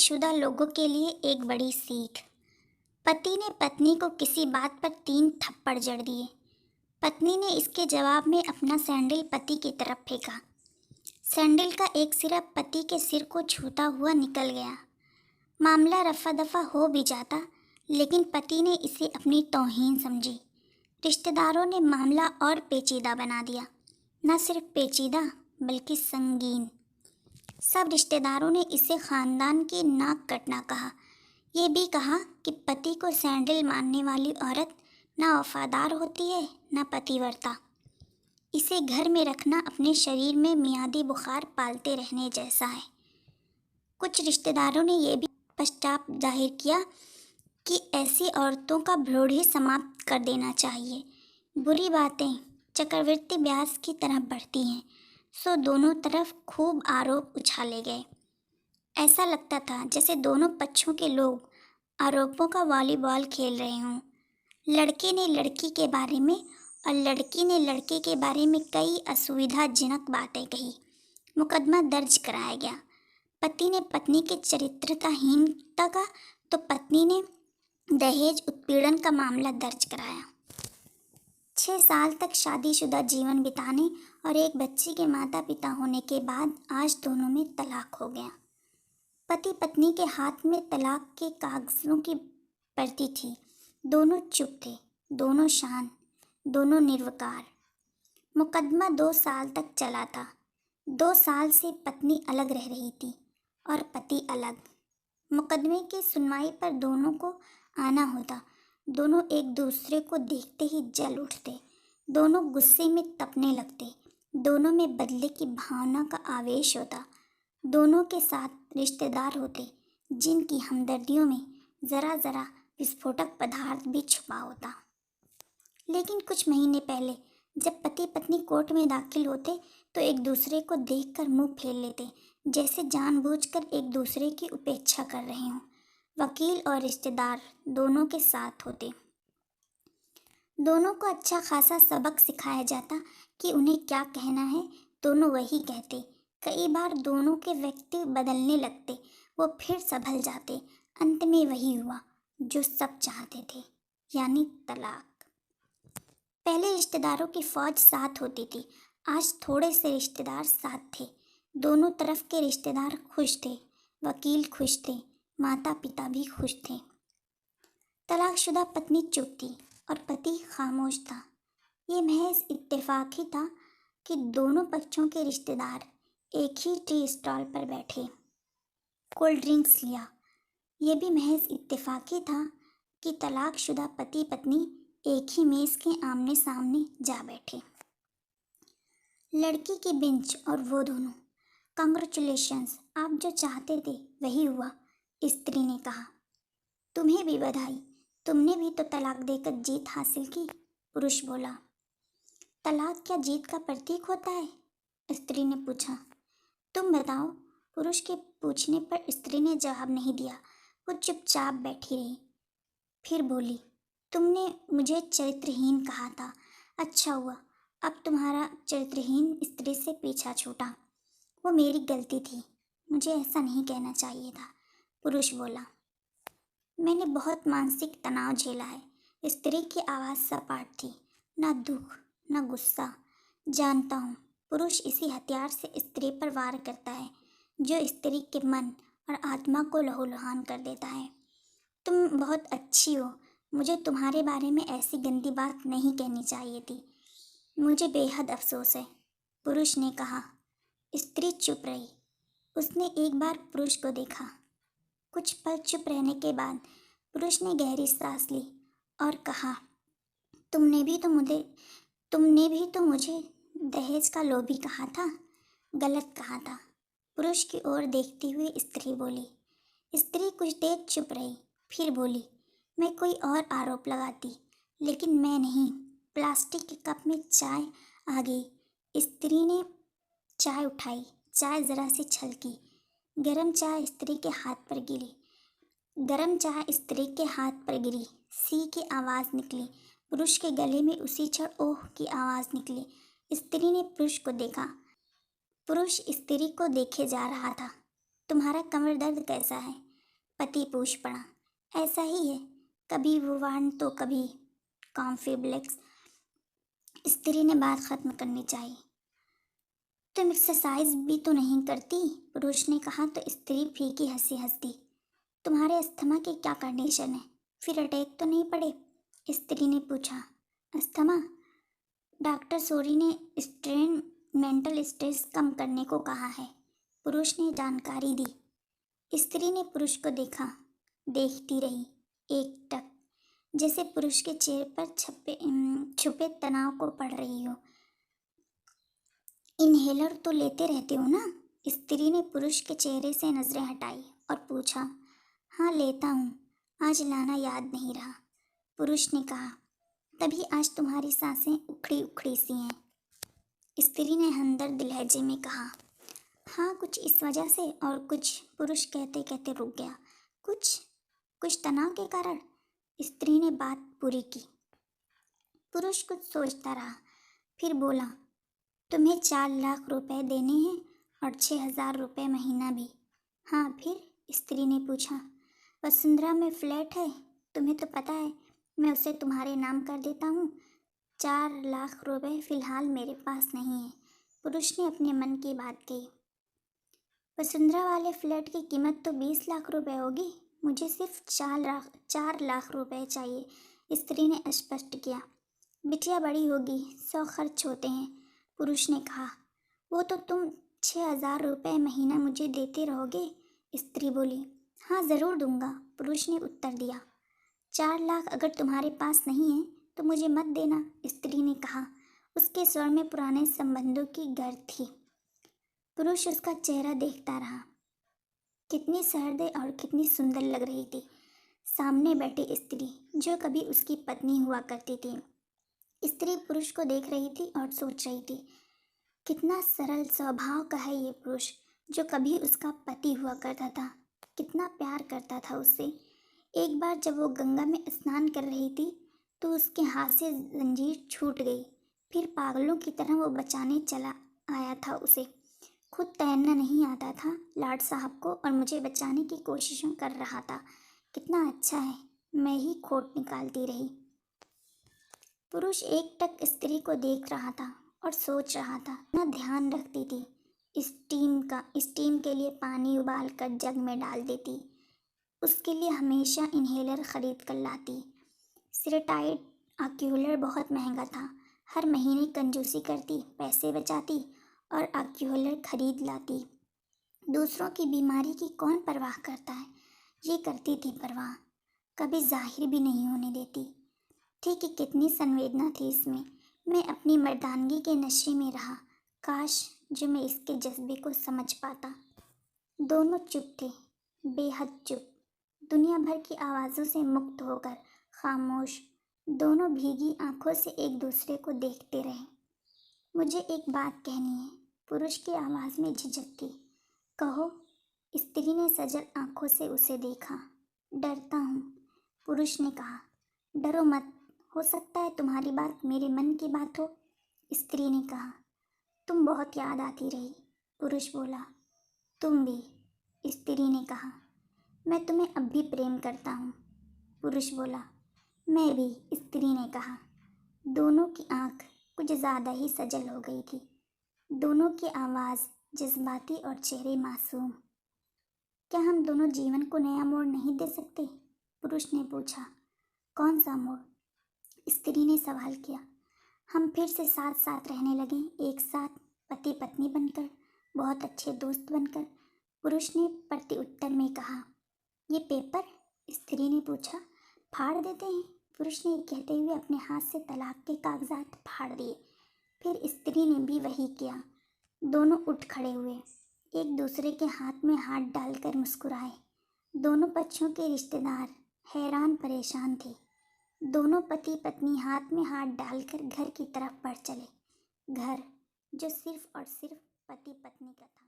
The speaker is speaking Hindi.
शादीशुदा लोगों के लिए एक बड़ी सीख। पति ने पत्नी को किसी बात पर 3 थप्पड़ जड़ दिए। पत्नी ने इसके जवाब में अपना सैंडल पति की तरफ फेंका। सैंडल का एक सिरा पति के सिर को छूता हुआ निकल गया। मामला रफा दफा हो भी जाता, लेकिन पति ने इसे अपनी तौहीन समझी। रिश्तेदारों ने मामला और पेचीदा बना दिया। न सिर्फ पेचीदा बल्कि संगीन। सब रिश्तेदारों ने इसे खानदान की नाक कटना कहा। ये भी कहा कि पति को सैंडल मारने वाली औरत ना वफादार होती है ना पतिव्रता। इसे घर में रखना अपने शरीर में मियादी बुखार पालते रहने जैसा है। कुछ रिश्तेदारों ने यह भी पश्चाताप जाहिर किया कि ऐसी औरतों का भ्रूण ही समाप्त कर देना चाहिए। बुरी बातें चक्रवृद्धि ब्याज की तरह बढ़ती हैं, सो दोनों तरफ खूब आरोप उछाले गए। ऐसा लगता था जैसे दोनों पक्षों के लोग आरोपों का वॉलीबॉल खेल रहे हों। लड़के ने लड़की के बारे में और लड़की ने लड़के के बारे में कई असुविधाजनक बातें कही। मुकदमा दर्ज कराया गया। पति ने पत्नी के चरित्रहीनता का तो पत्नी ने दहेज उत्पीड़न का मामला दर्ज कराया। 6 साल तक शादीशुदा जीवन बिताने और एक बच्चे के माता पिता होने के बाद आज दोनों में तलाक हो गया। पति पत्नी के हाथ में तलाक के कागजों की प्रति थी। दोनों चुप थे, दोनों शांत, दोनों निर्विकार। मुकदमा 2 साल तक चला था। 2 साल से पत्नी अलग रह रही थी और पति अलग। मुकदमे की सुनवाई पर दोनों को आना होता। दोनों एक दूसरे को देखते ही जल उठते। दोनों गुस्से में तपने लगते। दोनों में बदले की भावना का आवेश होता। दोनों के साथ रिश्तेदार होते जिनकी हमदर्दियों में ज़रा ज़रा विस्फोटक पदार्थ भी छुपा होता। लेकिन कुछ महीने पहले जब पति पत्नी कोर्ट में दाखिल होते तो एक दूसरे को देखकर मुंह फेर लेते, जैसे जानबूझकर एक दूसरे की उपेक्षा कर रहे हों। वकील और रिश्तेदार दोनों के साथ होते। दोनों को अच्छा खासा सबक सिखाया जाता कि उन्हें क्या कहना है। दोनों वही कहते। कई बार दोनों के व्यक्ति बदलने लगते, वो फिर संभल जाते। अंत में वही हुआ जो सब चाहते थे, यानी तलाक। पहले रिश्तेदारों की फौज साथ होती थी, आज थोड़े से रिश्तेदार साथ थे। दोनों तरफ के रिश्तेदार खुश थे, वकील खुश थे, माता पिता भी खुश थे। तलाकशुदा पत्नी चुप थी और पति खामोश था। ये महज इत्तेफाक ही था कि दोनों पक्षों के रिश्तेदार एक ही टी स्टॉल पर बैठे, कोल्ड ड्रिंक्स लिया। ये भी महज इत्तेफाक ही था कि तलाकशुदा पति पत्नी एक ही मेज़ के आमने सामने जा बैठे। लड़की की बेंच और वो दोनों। कांग्रेचुलेशंस, आप जो चाहते थे वही हुआ, स्त्री ने कहा। तुम्हें भी बधाई, तुमने भी तो तलाक देकर जीत हासिल की, पुरुष बोला। तलाक क्या जीत का प्रतीक होता है? स्त्री ने पूछा। तुम बताओ, पुरुष के पूछने पर स्त्री ने जवाब नहीं दिया। वो चुपचाप बैठी रही। फिर बोली, तुमने मुझे चरित्रहीन कहा था। अच्छा हुआ अब तुम्हारा चरित्रहीन स्त्री से पीछा छूटा। वो मेरी गलती थी, मुझे ऐसा नहीं कहना चाहिए था, पुरुष बोला। मैंने बहुत मानसिक तनाव झेला है। स्त्री की आवाज़ सपाट थी, ना दुख ना गुस्सा। जानता हूँ, पुरुष इसी हथियार से स्त्री पर वार करता है जो स्त्री के मन और आत्मा को लहूलुहान कर देता है। तुम बहुत अच्छी हो, मुझे तुम्हारे बारे में ऐसी गंदी बात नहीं कहनी चाहिए थी। मुझे बेहद अफसोस है, पुरुष ने कहा। स्त्री चुप रही। उसने एक बार पुरुष को देखा। कुछ पल चुप रहने के बाद पुरुष ने गहरी सांस ली और कहा, तुमने भी तो मुझे दहेज का लोभी कहा था। गलत कहा था, पुरुष की ओर देखती हुई स्त्री बोली। स्त्री कुछ देर चुप रही, फिर बोली, मैं कोई और आरोप लगाती, लेकिन मैं नहीं। प्लास्टिक के कप में चाय आ गई। स्त्री ने चाय उठाई। चाय जरा सी छलकी। गरम चाय स्त्री के हाथ पर गिरी। सी की आवाज़ निकली। पुरुष के गले में उसी क्षण ओह की आवाज़ निकली। स्त्री ने पुरुष को देखा। पुरुष स्त्री को देखे जा रहा था। तुम्हारा कमर दर्द कैसा है? पति पूछ पड़ा। ऐसा ही है, कभी वुवान तो कभी कॉम्फिब्लेक्स। स्त्री ने बात खत्म करनी चाहिए। तुम एक्सरसाइज भी तो नहीं करती, पुरुष ने कहा तो स्त्री फीकी हंसी हंस दी। तुम्हारे अस्थमा की क्या कंडीशन है, फिर अटैक तो नहीं पड़े, स्त्री ने पूछा। अस्थमा? डॉक्टर सोरी ने स्ट्रेन मेंटल स्ट्रेस कम करने को कहा है, पुरुष ने जानकारी दी। स्त्री ने पुरुष को देखा, देखती रही एकटक, जैसे पुरुष के चेहरे पर छुपे तनाव को पढ़ रही हो। इनहेलर तो लेते रहते हो ना? स्त्री ने पुरुष के चेहरे से नजरें हटाई और पूछा। हाँ लेता हूँ, आज लाना याद नहीं रहा, पुरुष ने कहा। तभी आज तुम्हारी सांसें उखड़ी उखड़ी सी हैं, स्त्री ने हमदर्द लहजे में कहा। हाँ कुछ इस वजह से और कुछ, पुरुष कहते कहते रुक गया। कुछ तनाव के कारण, स्त्री ने बात पूरी की। पुरुष कुछ सोचता रहा, फिर बोला। तुम्हें 4 लाख रुपए देने हैं और 6,000 रुपये महीना भी। हाँ फिर, स्त्री ने पूछा। वसुंधरा में फ्लैट है, तुम्हें तो पता है, मैं उसे तुम्हारे नाम कर देता हूँ। 4 लाख रुपए फिलहाल मेरे पास नहीं है, पुरुष ने अपने मन की बात कही। वसुंधरा वाले फ्लैट की कीमत तो 20 लाख रुपए होगी, मुझे सिर्फ 4 लाख रुपए चाहिए, स्त्री ने स्पष्ट किया। बिटिया बड़ी होगी, 100 खर्च होते हैं, पुरुष ने कहा। वो तो तुम 6,000 रुपये महीना मुझे देते रहोगे, स्त्री बोली। हाँ ज़रूर दूंगा, पुरुष ने उत्तर दिया। 4 लाख अगर तुम्हारे पास नहीं है तो मुझे मत देना, स्त्री ने कहा। उसके स्वर में पुराने संबंधों की गर्द थी। पुरुष उसका चेहरा देखता रहा। कितनी सहृदय और कितनी सुंदर लग रही थी सामने बैठी स्त्री, जो कभी उसकी पत्नी हुआ करती थी। स्त्री पुरुष को देख रही थी और सोच रही थी, कितना सरल स्वभाव का है ये पुरुष, जो कभी उसका पति हुआ करता था। कितना प्यार करता था उससे। एक बार जब वो गंगा में स्नान कर रही थी तो उसके हाथ से जंजीर छूट गई। फिर पागलों की तरह वो बचाने चला आया था उसे। खुद तैरना नहीं आता था लाड साहब को और मुझे बचाने की कोशिशों कर रहा था। कितना अच्छा है, मैं ही खोट निकालती रही। पुरुष एकटक स्त्री को देख रहा था और सोच रहा था, ना ध्यान रखती थी। स्टीम के लिए पानी उबाल कर जग में डाल देती, उसके लिए हमेशा इनहेलर खरीद कर लाती। सिरेटाइड आक्यूलर बहुत महंगा था, हर महीने कंजूसी करती, पैसे बचाती और आक्यूलर खरीद लाती। दूसरों की बीमारी की कौन परवाह करता है, ये करती थी परवाह, कभी जाहिर भी नहीं होने देती थी कि कितनी संवेदना थी इसमें। मैं अपनी मर्दानगी के नशे में रहा, काश जो मैं इसके जज्बे को समझ पाता। दोनों चुप थे, बेहद चुप, दुनिया भर की आवाज़ों से मुक्त होकर खामोश। दोनों भीगी आंखों से एक दूसरे को देखते रहे। मुझे एक बात कहनी है, पुरुष की आवाज़ में झिझक थी। कहो, स्त्री ने सजल आंखों से उसे देखा। डरता हूँ, पुरुष ने कहा। डरो मत, हो सकता है तुम्हारी बात मेरे मन की बात हो, स्त्री ने कहा। तुम बहुत याद आती रही, पुरुष बोला। तुम भी, स्त्री ने कहा। मैं तुम्हें अब भी प्रेम करता हूँ, पुरुष बोला। मैं भी, स्त्री ने कहा। दोनों की आंख कुछ ज़्यादा ही सजल हो गई थी, दोनों की आवाज़ जज्बाती और चेहरे मासूम। क्या हम दोनों जीवन को नया मोड़ नहीं दे सकते, पुरुष ने पूछा। कौन सा मोड़, स्त्री ने सवाल किया। हम फिर से साथ साथ रहने लगे, एक साथ, पति पत्नी बनकर, बहुत अच्छे दोस्त बनकर, पुरुष ने प्रति उत्तर में कहा। ये पेपर, स्त्री ने पूछा। फाड़ देते हैं, पुरुष ने कहते हुए अपने हाथ से तलाक के कागजात फाड़ दिए। फिर स्त्री ने भी वही किया। दोनों उठ खड़े हुए, एक दूसरे के हाथ में हाथ डालकर मुस्कुराए। दोनों पक्षों के रिश्तेदार हैरान परेशान थे। दोनों पति पत्नी हाथ में हाथ डालकर घर की तरफ बढ़ चले, घर जो सिर्फ और सिर्फ पति पत्नी का था।